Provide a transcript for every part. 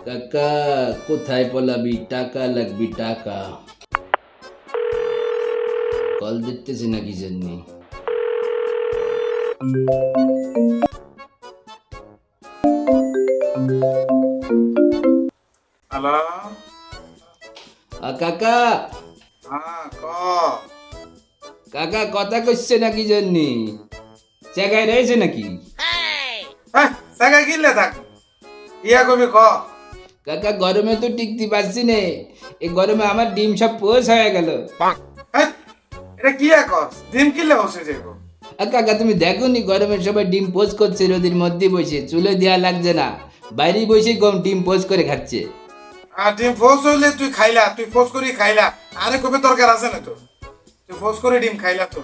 কাকা কোথায় পলাবি? টাকা লাগবি টাকা। কল দিতেছি না কি জন্য? হ্যালো। কাকা হ্যাঁ ক। কাকা কথা কইছে না কি জন্য? জায়গায় রয়েছে নাকি? হ্যাঁ জায়গায় কিনলে থাক, ইয়া কবি ক। কাকা গরমে তো টিকতে পারছি নে, এই গরমে আমার ডিম সব পোষ হয়ে গেল। হ্যাঁ, এটা কি কস? ডিম কিনলে বসে যাইব। কাকা তুমি দেখো নি গরমে সবাই ডিম পোষ করছে রোদের মধ্যে বসে, চুলে দেওয়া লাগছে না, বাইরে বসে গম ডিম পোষ করে খাচ্ছে। আর ডিম ফোস হইলে তুই খাইলা, তুই ফোস করি খাইলা, আরে কবে দরকার আছে না তো? তুই ফোস করে ডিম খাইলা তো।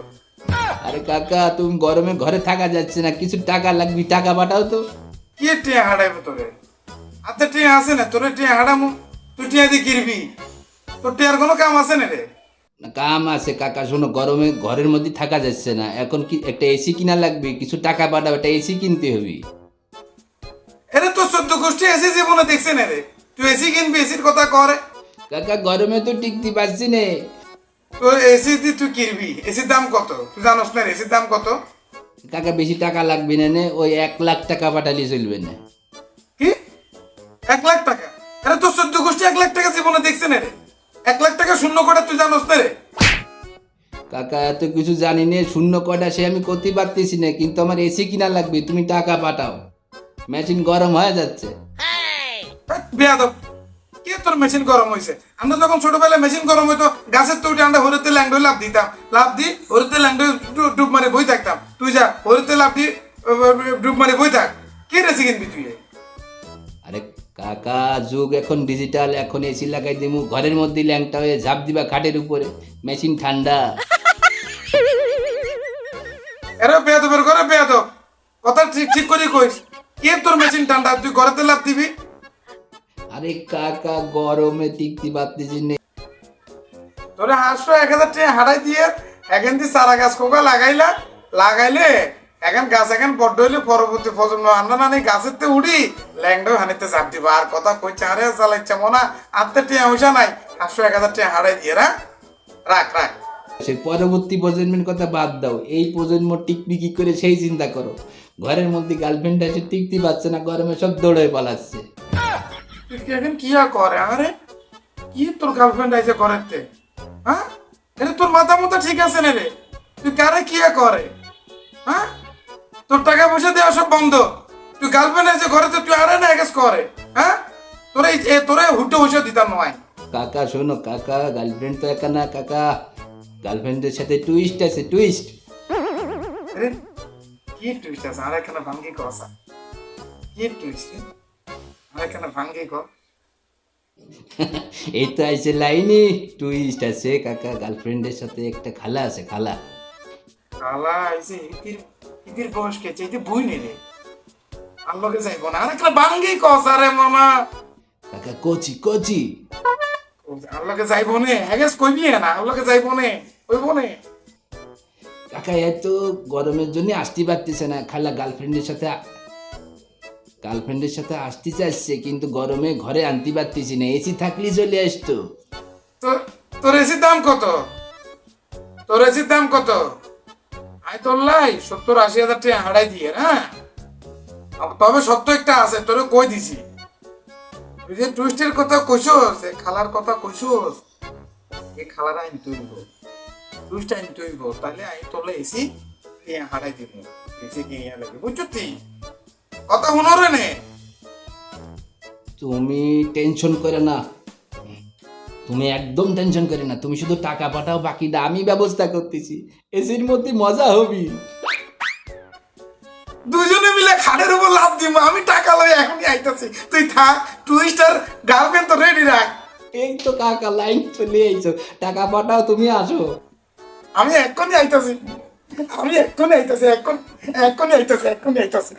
আরে কাকা তুমি গরমে ঘরে থাকা যাচ্ছে না, কিছু টাকা লাগবে, টাকা পাঠাও তো। কি টিয়া হাঁটাইবো তোরে? হাতে টিয়া আছে না তোরে? টিয়া হাঁটামু, তুই টিয়া দিয়ে কিরবি? তোর টিয়ার কোনো কাম আছে না রে? না, কাম আছে কাকা, শোনো গরমে ঘরের মধ্যে থাকা যাচ্ছে না, এখন কি একটা এসি কিনা লাগবে, কিছু টাকা পাঠাও, একটা এসি কিনতে হবে। এরে তোর 14 গোষ্ঠী এসি জীবনে দেখছে না রে? তুই এসি কিনবি, এসির কথা করে। কাকা গরমে তো টিকতে পারছি নে। তোর এসি দিয়ে তুই কিনবি, এসির দাম কত তুই জানোস না? এসির দাম কত? কাকা বেশি টাকা লাগবে না নে, ওই 1 লাখ টাকা পাঠালে চলবে না? কি 1 লাখ টাকা? আরে তোর 14 গোষ্ঠী 1 লাখ টাকা জীবনে দেখছে না রে? 1 লাখ টাকা শূন্য করে তুই জানোস না রে? কাকা এত কিছু জানি নে, শূন্য কয়টা সে আমি করতে পারতেছি না, কিন্তু আমার এসি কিনা লাগবে, তুমি টাকা পাঠাও, মেশিন গরম হয়ে যাচ্ছে। বেয়াদব, কে তোর মেশিন গরম হয়েছে? আমরা যখন ছোটবেলায় মেশিন গরম হইতো গাছের তো উঠে আমরা হরিতে ল্যাংডো লাভ দিতাম, লাভ দি হরিতে ল্যাংডো ডুব মারে বই থাকতাম। তুই যা হরিতে লাভ দি ডুব মারে বই থাক, কে রেসি কিনবি তুই? আরে কাকা যুগ এখন ডিজিটাল, এখন এসি লাগাই দিমু, ঘরের মধ্যে ল্যাংটা হয়ে ঝাঁপ দিবা খাটের উপরে, মেশিন ঠান্ডা। এরা বেয়াদবের ঘরে বেয়াদব, কথা ঠিক ঠিক করে কইস। কে তোর মেশিন ঠান্ডা, তুই ঘরেতে লাভ দিবি? আরে কাকা গরমে টিকতে পারতেছি না। তোরে 1,000 টাকা হারাই দিয়ে এখন দিয়ে চারা গাছ কোকা লাগাইলা, লাগাইলে এখন গাছ এখন বড্ড হইলে পরবর্তী প্রজন্ম আমরা না গাছের তে উড়ি ল্যাংডো হানিতে চাপ দিব। আর কথা কইছে আরে চালাইছে মনে আত্মা টিয়া হইসা নাই, 1,000 টাকা হারাই দিয়ে রাখ রাখ রাখ। সে পরবর্তী প্রজন্মের কথা বাদ দাও, এই প্রজন্ম টিকবি কি করে সেই চিন্তা করো। ঘরের মধ্যে গার্লফ্রেন্ড আছে, টিকতে পারছে না, গরমে সব দৌড়ে পালাচ্ছে। তুই কি এখন কি আর করে? আরে কি তোর গার্লফ্রেন্ড আইছে করেতে? হ্যাঁ, এটা তোর মাথা মতো ঠিক আছে না রে? তুই কারে কি আর করে? হ্যাঁ, তোর টাকা পয়সা দেওয়া সব বন্ধ, তুই গার্লফ্রেন্ড আছে ঘরেতে, তুই আরে না এগেস করে? হ্যাঁ, তোরে তোরে হুটে পয়সা দিতাম নয়। কাকা শোনো কাকা, গার্লফ্রেন্ড তো একা না কাকা, গার্লফ্রেন্ডের সাথে টুইস্ট আছে, টুইস্ট। আরে কি টুইস্ট আছে? আর এখানে ভাঙ্গি কসা কি টুইস্ট? আর এখানে ভাঙ্গি ক। এই তো আছে লাইনে, টুইস্ট আছে কাকা, গার্লফ্রেন্ডের সাথে একটা খালা আছে, খালা। আলা আইছে ইতির, ইতির বয়স কে চাইতে বই নেই রে, আল্লাহকে যাইব না। আর এখানে ভাঙ্গি কসা রে মামা, কাকা কোচি কোচি। আল্লাহকে যাইব নে হেগেস কইবি না, আল্লাহকে যাইব নে কইব নে। কাকা এত গরমের জন্য আসতে পারতেছে না, খালা গার্লফ্রেন্ডের সাথে আসতে চাইছে, কিন্তু গরমে ঘরে আনতে পারতেছি না, এসি থাকলেই চলে আসতো। তোর তোর এসির দাম কত? তোর এসির দাম কত? আই তোর লাই 70-80 হাজার টাকা হারাই দিয়ে। হ্যাঁ, তবে সত্য একটা আছে, তোরে কই দিছি। তুই যে টুইস্টের কথা কইছস, খালার কথা কইছস, এই খালার আইন তৈব, টুইস্ট আইন তৈব, তাহলে আই তোলে এসি হারাই দিব, এসি কিনে লাগবে, বুঝছো তুই? কথা শুনরে নে। তুমি টেনশন করে না, তুমি একদম টেনশন করে না, তুমি শুধু টাকা পাঠাও, বাকিটা আমি ব্যবস্থা করতেছি, এসির মধ্যে মজা হবি। দুজনে মিলে খাটের উপর লাভ দিব, আমি টাকা লই এখনই আইতাছি, তুই থাক, টুইস্ট আর গার্লফ্রেন্ড তো রেডি রাখ। এই তো কাকা লাইন চলে আইছো, টাকা পাঠাও, তুমি আসো। আমি এক্ষুনি আইতাছি, আমি এক্ষুনি আইতাছি, এক্ষুনি আইতাছি, এক্ষুনি আইতাছি।